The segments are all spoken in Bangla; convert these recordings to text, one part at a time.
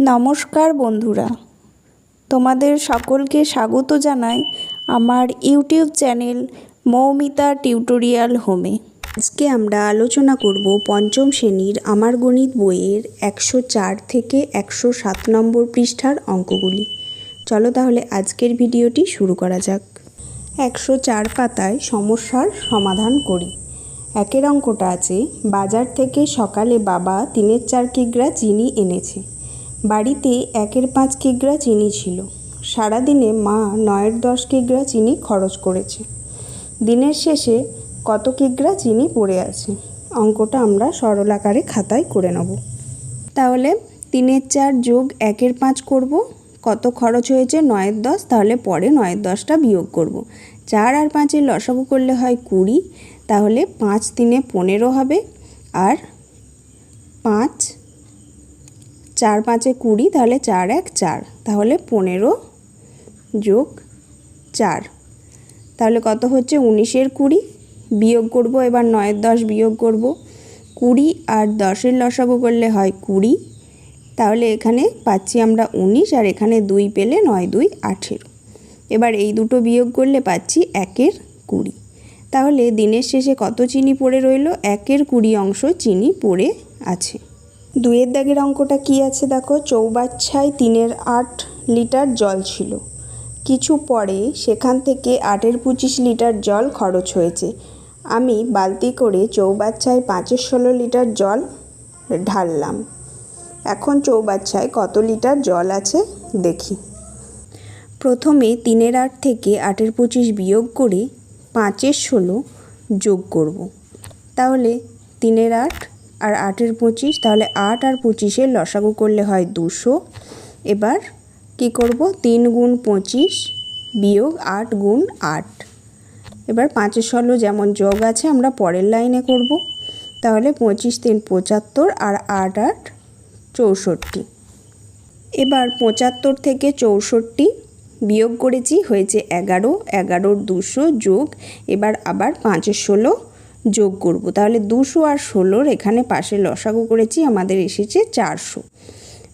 নমস্কার বন্ধুরা, তোমাদের সকলকে স্বাগত জানাই আমার ইউটিউব চ্যানেল মৌমিতা টিউটোরিয়াল হোমে। আজকে আমরা আলোচনা করব পঞ্চম শ্রেণীর আমার গণিত বইয়ের 104 থেকে 107 নম্বর পৃষ্ঠার অঙ্কগুলি। চলো তাহলে আজকের ভিডিওটি শুরু করা যাক। 104 পাতায় সমস্যার সমাধান করি। একের অঙ্কটা আছে, বাজার থেকে সকালে বাবা 3/4 কিগ্রা চিনি এনেছে। বাড়িতে 1/5 কিগ্রা চিনি ছিল। সারাদিনে মা 9/10 কিগ্রা চিনি খরচ করেছে। দিনের শেষে কত কিগ্রা চিনি পড়ে আছে? অঙ্কটা আমরা সরল আকারে খাতায় করে নেব। তাহলে 3/4 যোগ 1/5 করব। কত খরচ হয়েছে? 9/10। তাহলে পরে 9/10টা বিয়োগ করব। 4 আর 5-এর লসাগু করলে হয় 20। তাহলে 5 3 15 হবে। আর 5 4 5 20, তাহলে 4 1 4, তাহলে 15 যোগ 4, তাহলে কত হচ্ছে? 19-এর 20 বিয়োগ করব। এবার 9 10 বিয়োগ করব। 20 আর 10-এর লসাগু করলে হয় 20। তাহলে এখানে পাচ্ছি আমরা 19, আর এখানে 2 পেলে 9 2 18। এবার এই দুটো বিয়োগ করলে পাচ্ছি 1-এর 20। তাহলে দিনের শেষে কত চিনি পড়ে রইল? 1-এর 20 অংশ চিনি পড়ে আছে। 2-এর দাগের অঙ্কটা কি আছে দেখো। চৌবাচ্চায় 3/8 লিটার জল ছিল। কিছু পরে সেখান থেকে 8-এর 25 লিটার জল খরচ হয়েছে। আমি বালতি করে চৌবাচ্চায় 5-এর 16 লিটার জল ঢাললাম। এখন চৌবাচ্চায় কত লিটার জল আছে দেখি। প্রথমে 3/8 থেকে 8-এর 25 বিয়োগ করে 5-এর 16 যোগ করব। তাহলে 3/8 আর 8-এর 25, তাহলে 8 আর 25-এর লসাগু করলে হয় 200। এবার কি করব? 3 গুণ 25 বিয়োগ 8 গুণ 8। এবার 5-এর 16 যেমন যোগ আছে আমরা পরের লাইনে করব। তাহলে 25 3 75, আর 8 8 64। এবার 75 থেকে 64 বিয়োগ করেছি, হয়েছে 11। 11-র 200 যোগ, এবার আবার 5-এর 16 যোগ করব। তাহলে 200 আর 16-র এখানে পাশে লসাগু করেছি, আমাদের এসেছে 400।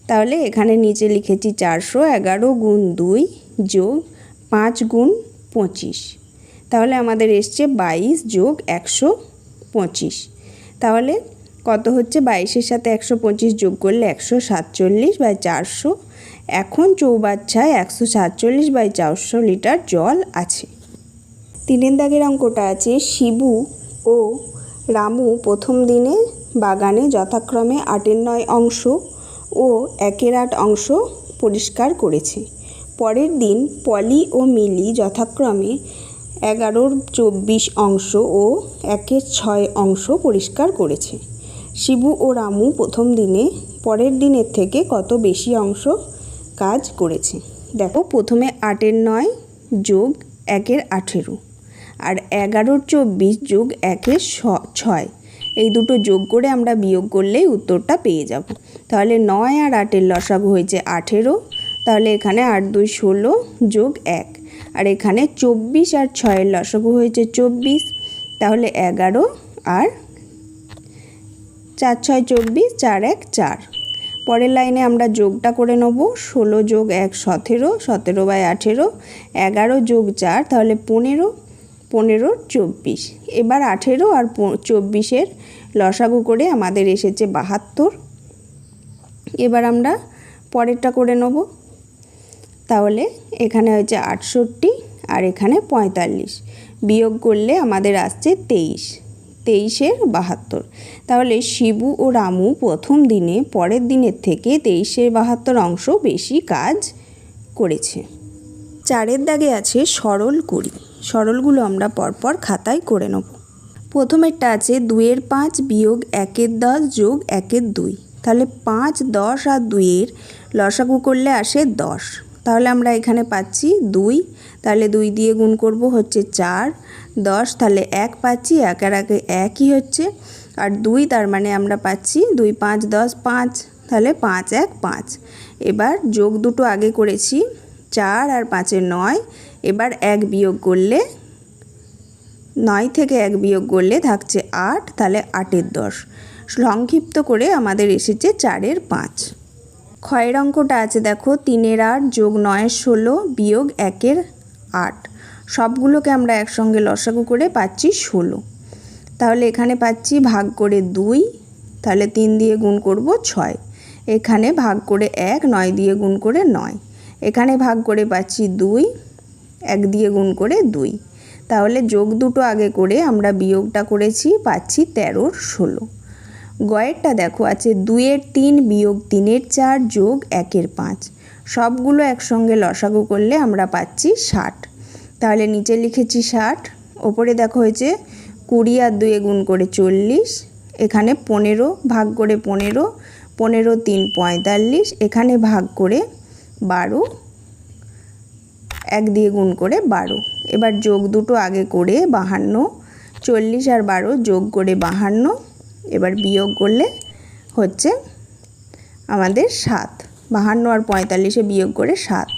তাহলে এখানে নিচে লিখেছি 400। 11 গুণ 2 যোগ 5 গুণ 25, তাহলে আমাদের এসছে 22 যোগ 125। তাহলে কত হচ্ছে? 22-এর সাথে 125 যোগ করলে 147/400। এখন চৌবাচ্চায় 147/400 লিটার জল আছে। 3-এর দাগের অঙ্কটা আছে, শিবু ও রামু প্রথম দিনে বাগানে যথাক্রমে 8-এর 9 অংশ ও 1-এর 8 অংশ পরিষ্কার করেছে। পরের দিন পলি ও মিলি যথাক্রমে 11-র 24 অংশ ও 1-এর 6 অংশ পরিষ্কার করেছে। শিবু ও রামু প্রথম দিনে পরের দিনের থেকে কত বেশি অংশ কাজ করেছে? দেখো, প্রথমে 8-এর 9 যোগ 1-এর 18, আর 11-র 24 যোগ 1-এর 6, এই দুটো যোগ করে আমরা বিয়োগ করলেই উত্তরটা পেয়ে যাব। তাহলে 9 আর 8-এর লসাগু হয়েছে 18। তাহলে এখানে 8 2 16 যোগ 1, আর এখানে 24 আর 6-এর লসাগু হয়েছে 24। তাহলে 11 আর 4 6 24, 4 1 4। পরের লাইনে আমরা যোগটা করে নেব। 16 যোগ 1 17, 17/18, 11 যোগ 4, তাহলে 15, 15 24। এবার 18 আর 24-এর লসাগু করে আমাদের এসেছে 72। এবার আমরা পরেরটা করে নেব। তাহলে এখানে হয়েছে 68, আর এখানে 45, বিয়োগ করলে আমাদের আসছে 23, 23-এর 72। তাহলে শিবু ও রামু প্রথম দিনে পরের দিনের থেকে 23-এর 72 অংশ বেশি কাজ করেছে। 4-এর দাগে আছে সরল করি। সরলগুলো আমরা পরপর খাতায় করে নেব। প্রথমেরটা আছে 2-এর 5 বিয়োগ 1-এর 10 যোগ 1-এর 2। তাহলে 5 10 আর 2-এর লসাগু করলে আসে 10। তাহলে আমরা এখানে পাচ্ছি 2, তাহলে 2 দিয়ে গুণ করব, হচ্ছে 4 10, তাহলে 1 পাচ্ছি, 1 আর 1 একই হচ্ছে, আর 2, তার মানে আমরা পাচ্ছি 2 5 10 5, তাহলে 5 1 5। এবার যোগ দুটো আগে করেছি, 4 আর 5-এর 9। এবার 1 বিয়োগ করলে, 9 থেকে 1 বিয়োগ করলে থাকছে 8, তাহলে 8-এর 10। সংক্ষিপ্ত করে আমাদের এসেছে 4-এর 5। ক্ষয়ের অঙ্কটা আছে দেখো 3-এর 8 যোগ 9-এর 16 বিয়োগ 1-এর 8, সবগুলোকে আমরা একসঙ্গে লসাগু করে পাচ্ছি 16। তাহলে এখানে পাচ্ছি ভাগ করে 2, তাহলে 3 দিয়ে গুণ করব 6, এখানে ভাগ করে 1, 9 দিয়ে গুণ করে 9, এখানে ভাগ করে পাচ্ছি 2, 1 দিয়ে গুণ করে 2। তাহলে যোগ দুটো আগে করে আমরা বিয়োগটা করেছি, পাচ্ছি 13-র 16। গয়েরটা দেখো আছে 2-এর 3 বিয়োগ 3-এর 4 যোগ 1-এর 5, সবগুলো একসঙ্গে লসাগু করলে আমরা পাচ্ছি 60। তাহলে নিচে লিখেছি 60, ওপরে দেখো হয়েছে 20 আর 2 গুণ করে 40, এখানে 15 ভাগ করে 15, 15 3 45, এখানে ভাগ করে 12, 1 দিয়ে গুণ করে 12। এবার যোগ দুটো আগে করে 52, 40 আর 12 যোগ করে 52, এবার বিয়োগ করলে হচ্ছে আমাদের 7, 52 আর 45-এ বিয়োগ করে 7,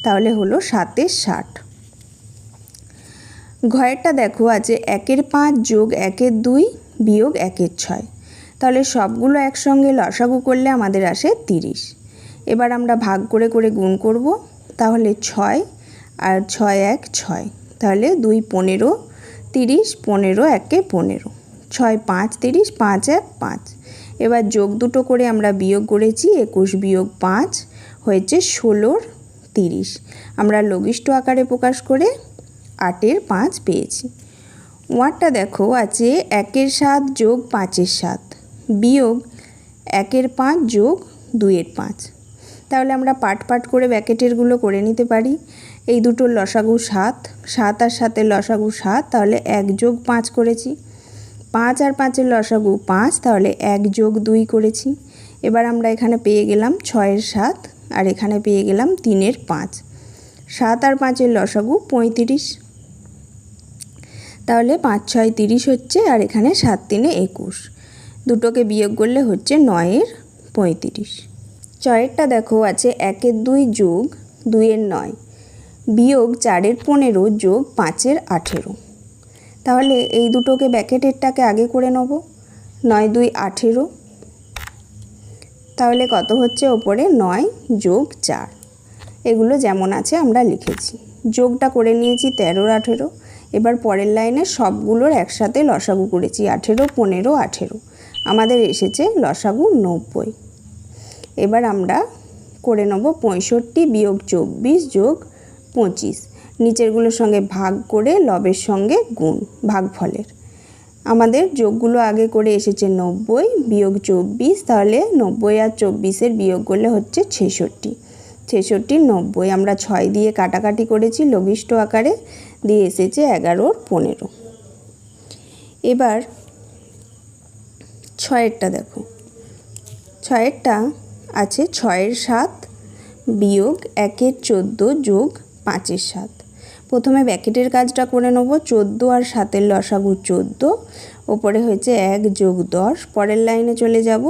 তাহলে হলো 7-এর 60। ঘয়েরটা দেখো আছে 1-এর 5 যোগ 1-এর 2 বিয়োগ 1-এর 6, তাহলে সবগুলো একসঙ্গে লসাগু করলে আমাদের আসে 30। এবার আমরা ভাগ করে করে গুণ করব, তাহলে 6 আর 6 1 6, তাহলে 2 15, 30, 15 1 15, 6 5 30, 5 1 5। এবার যোগ দুটো করে আমরা বিয়োগ করেছি, 21 বিয়োগ 5 হয়েছে 16-র 30। আমরা লঘিষ্ঠ আকারে প্রকাশ করে 8-এর 5 পেয়েছি। ওয়াটটা দেখো আছে 1-এর 7 যোগ 5-এর 7 বিয়োগ 1-এর 5 যোগ 2-এর 5। তাহলে আমরা পাট পাট করে ব্র্যাকেটেরগুলো করে নিতে পারি। এই দুটোর লসাগু 7, 7 আর 7-এর লসাগু 7, তাহলে 1 যোগ 5 করেছি। 5 আর 5-এর লসাগু 5, তাহলে 1 যোগ 2 করেছি। এবার আমরা এখানে পেয়ে গেলাম 6-এর 7 আর এখানে পেয়ে গেলাম 3-এর 5। 7 আর 5-এর লসাগু 35, তাহলে 5 6 30 হচ্ছে, আর এখানে 7 3 21, দুটোকে বিয়োগ করলে হচ্ছে 9-এর 35। ছয়েরটা দেখো আছে 1-এর 2 যোগ 2-এর 9 বিয়োগ 4-এর 15 যোগ 5-এর 18। তাহলে এই দুটোকে ব্র্যাকেটেরটাকে আগে করে নেব, 9 2 18, তাহলে কত হচ্ছে ওপরে 9 যোগ 4, এগুলো যেমন আছে আমরা লিখেছি। যোগটা করে নিয়েছি 13 18, এবার পরের লাইনে সবগুলোর একসাথে লসাগু করেছি 18 15 18, আমাদের এসেছে লসাগু 90। এবার আমরা করে নেব 65 বিয়োগ 24 যোগ 25, নিচেরগুলোর সঙ্গে ভাগ করে লবের সঙ্গে গুণ ভাগফলের। আমাদের যোগগুলো আগে করে এসেছে 90 বিয়োগ 24, তাহলে 90 আর 24-এর বিয়োগ করলে হচ্ছে 66, 66 90, আমরা 6 দিয়ে কাটাকাটি করেছি লঘিষ্ঠ আকারে, দিয়ে এসেছে 11-র 15। এবার 6-এরটা দেখো, 6-এরটা আছে 6-এর 7 বিয়োগ 1-এর 14 যোগ 5-এর 7। প্রথমে ব্র্যাকেটের কাজটা করে নেব, 14 আর 7-এর লসাগু 14, ওপরে হয়েছে 1 যোগ 10, পরের লাইনে চলে যাব,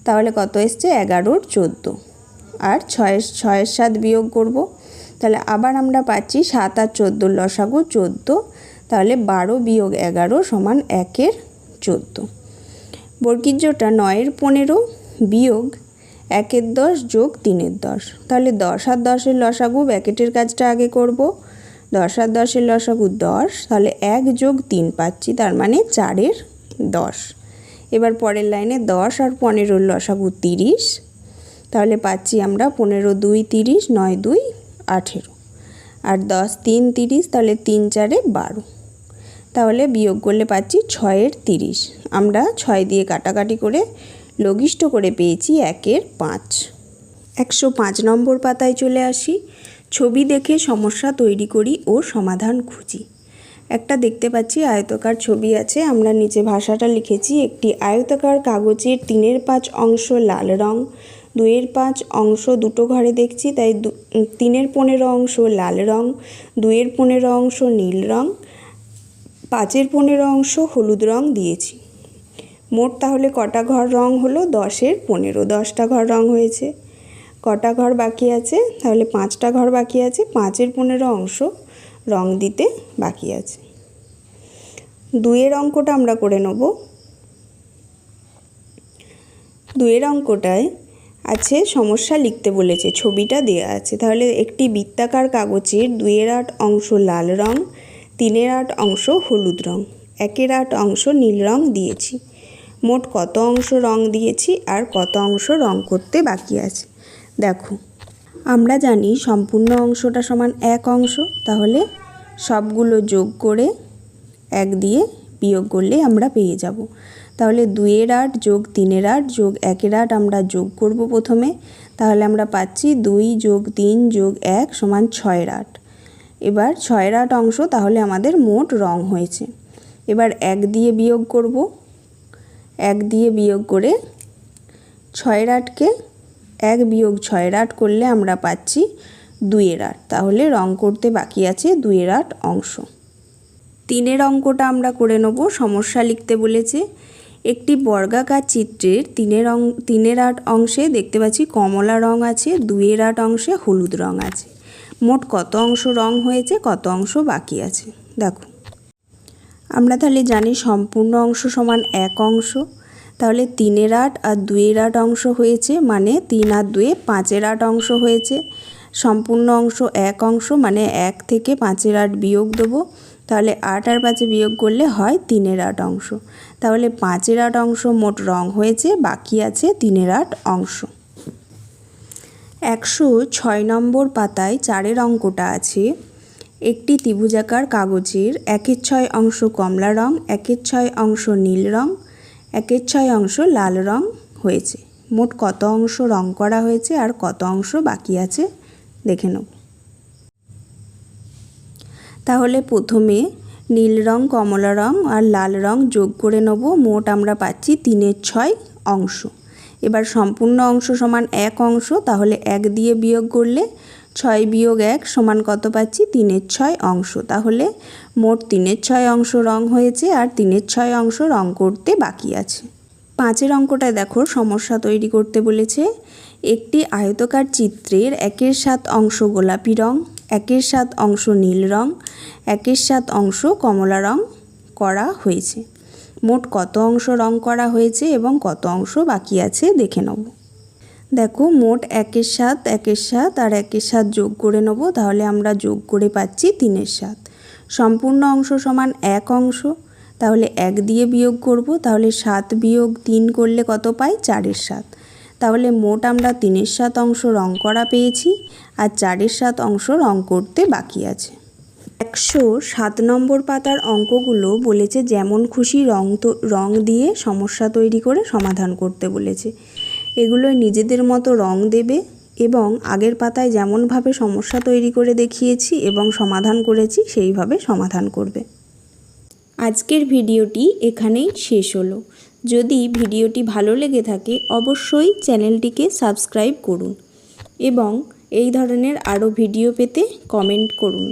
তাহলে কত এসছে 11-র 14, আর 6-এর 7 বিয়োগ করব, তাহলে আবার আমরা পাচ্ছি 7 আর 14-র লসাগু 14, তাহলে 12 বিয়োগ 11 সমান 1-এর 14। বর্গীর জোড়টা 9-এর 15 বিয়োগ 1-এর 10 যোগ 3-এর 10, তাহলে 10 আর 10-এর লসাগু, ব্র্যাকেটের কাজটা আগে করব, 10 আর 10-এর লসাগু 10, তাহলে 1 যোগ 3 পাচ্ছি, তার মানে 4-এর 10। এবার পরের লাইনে 10 আর 15-র লসাগু 30, তাহলে পাচ্ছি আমরা 15 2 30, 9 2 18, আর 10 3 30, তাহলে 3 4 12, তাহলে বিয়োগ করলে পাচ্ছি 6-এর 30। আমরা 6 দিয়ে কাটাকাটি করে লঘিষ্ঠ করে পেয়েছি 1-এর 5। 105 নম্বর পাতায় চলে আসি। ছবি দেখে সমস্যা তৈরি করি ও সমাধান খুঁজি। একটা দেখতে পাচ্ছি আয়তকার ছবি আছে, আমরা নিচে ভাষাটা লিখেছি। একটি আয়তকার কাগজের 3-এর 5 অংশ লাল রং, 2-এর 5 অংশ দুটো ঘরে দেখছি, তাই 3-এর 15 অংশ লাল রং, 2-এর 15 অংশ নীল রং, 5-এর 15 অংশ হলুদ রং দিয়েছি। মোট তাহলে কটা ঘর রং হলো? 10-এর 15, 10টা ঘর রং হয়েছে। কটা ঘর বাকি আছে? তাহলে 5টা ঘর বাকি আছে, 5-এর 15 অংশ রং দিতে বাকি আছে। 2-এর অঙ্কটা আমরা করে নেব। 2-এর অঙ্কটায় আছে সমস্যা লিখতে বলেছে, ছবিটা দেয়া আছে। তাহলে একটি বৃত্তাকার কাগজের 2/8 অংশ লাল রং, 3/8 অংশ হলুদ রং, 1/8 অংশ নীল রং দিয়েছি। মোট কত অংশ রং দিয়েছি আর কত অংশ রং করতে বাকি আছে। দেখো, আমরা জানি সম্পূর্ণ অংশটা সমান 1 অংশ, তাহলে সবগুলো যোগ করে 1 দিয়ে বিয়োগ করলে আমরা পেয়ে যাব। তাহলে 2/8 যোগ 3/8 যোগ 1/8 আমরা যোগ করব প্রথমে। তাহলে আমরা পাচ্ছি 2 যোগ 3 যোগ 1 সমান 6/8। এবার 6/8 অংশ তাহলে আমাদের মোট রং হয়েছে। এবার 1 দিয়ে বিয়োগ করব। 1 দিয়ে বিয়োগ করে 6/8কে 1 বিয়োগ 6/8 করলে আমরা পাচ্ছি 2/8। তাহলে রং করতে বাকি আছে 2/8 অংশ। 3 অঙ্কটা আমরা করে নেব, সমস্যা লিখতে বলেছে। একটি বর্গাকার চিত্রের 3/8 অংশে দেখতে পাচ্ছি কমলা রং আছে, 2/8 অংশে হলুদ রং আছে। মোট কত অংশ রং হয়েছে, কত অংশ বাকি আছে। দেখো, আমরা তাহলে জানি সম্পূর্ণ অংশ সমান 1 অংশ। তাহলে 3/8 আর 2/8 অংশ হয়েছে, মানে 3 আর 2 5/8 অংশ হয়েছে। সম্পূর্ণ অংশ 1 অংশ, মানে 1 থেকে 5/8 বিয়োগ দেবো। তাহলে 8 আর 5 বিয়োগ করলে হয় 3/8 অংশ। তাহলে 5/8 অংশ মোট রং হয়েছে, বাকি আছে 3/8 অংশ। 106 নম্বর পাতায় 4 অঙ্কটা আছে। একটি ত্রিভুজাকার কাগজের 1/6 অংশ কমলা রং, 1/6 অংশ নীল রং, 1/6 অংশ লাল রং হয়েছে। মোট কত অংশ রং করা হয়েছে আর কত অংশ বাকি আছে দেখে নেব। তাহলে প্রথমে নীল রং, কমলা রং আর লাল রং যোগ করে নেব। মোট আমরা পাচ্ছি 3/6 অংশ। এবার সম্পূর্ণ অংশ সমান 1 অংশ, তাহলে 1 দিয়ে বিয়োগ করলে 6 বিয়োগ 1 সমান কত পাচ্ছি 3/6 অংশ। তাহলে মোট 3/6 অংশ রং হয়েছে আর 3/6 অংশ রং করতে বাকি আছে। 5 অঙ্কটায় দেখো, সমস্যা তৈরি করতে বলেছে। একটি আয়তকার চিত্রের 1/7 অংশ গোলাপি রং, 1/7 অংশ নীল রং, 1/7 অংশ কমলা রং করা হয়েছে। মোট কত অংশ রং করা হয়েছে এবং কত অংশ বাকি আছে দেখে নেব। দেখো, মোট 1/7, 1/7 আর 1/7 যোগ করে নেব। তাহলে আমরা যোগ করে পাচ্ছি 3/7। সম্পূর্ণ অংশ সমান 1 অংশ, তাহলে 1 দিয়ে বিয়োগ করব। তাহলে 7 বিয়োগ 3 করলে কত পাই 4/7। তাহলে মোট আমরা 3/7 অংশ রং করা পেয়েছি আর 4/7 অংশ রং করতে বাকি আছে। 107 নম্বর পাতার অঙ্কগুলো বলেছে যেমন খুশি রং দিয়ে সমস্যা তৈরি করে সমাধান করতে বলেছে। এগুলো নিজেদের মতো রং দেবে এবং আগের পাতায় যেমনভাবে সমস্যা তৈরি করে দেখিয়েছি এবং সমাধান করেছি সেইভাবে সমাধান করবে। আজকের ভিডিওটি এখানেই শেষ হলো। যদি ভিডিওটি ভালো লেগে থাকে অবশ্যই চ্যানেলটিকে সাবস্ক্রাইব করুন এবং এই ধরনের আরও ভিডিও পেতে কমেন্ট করুন।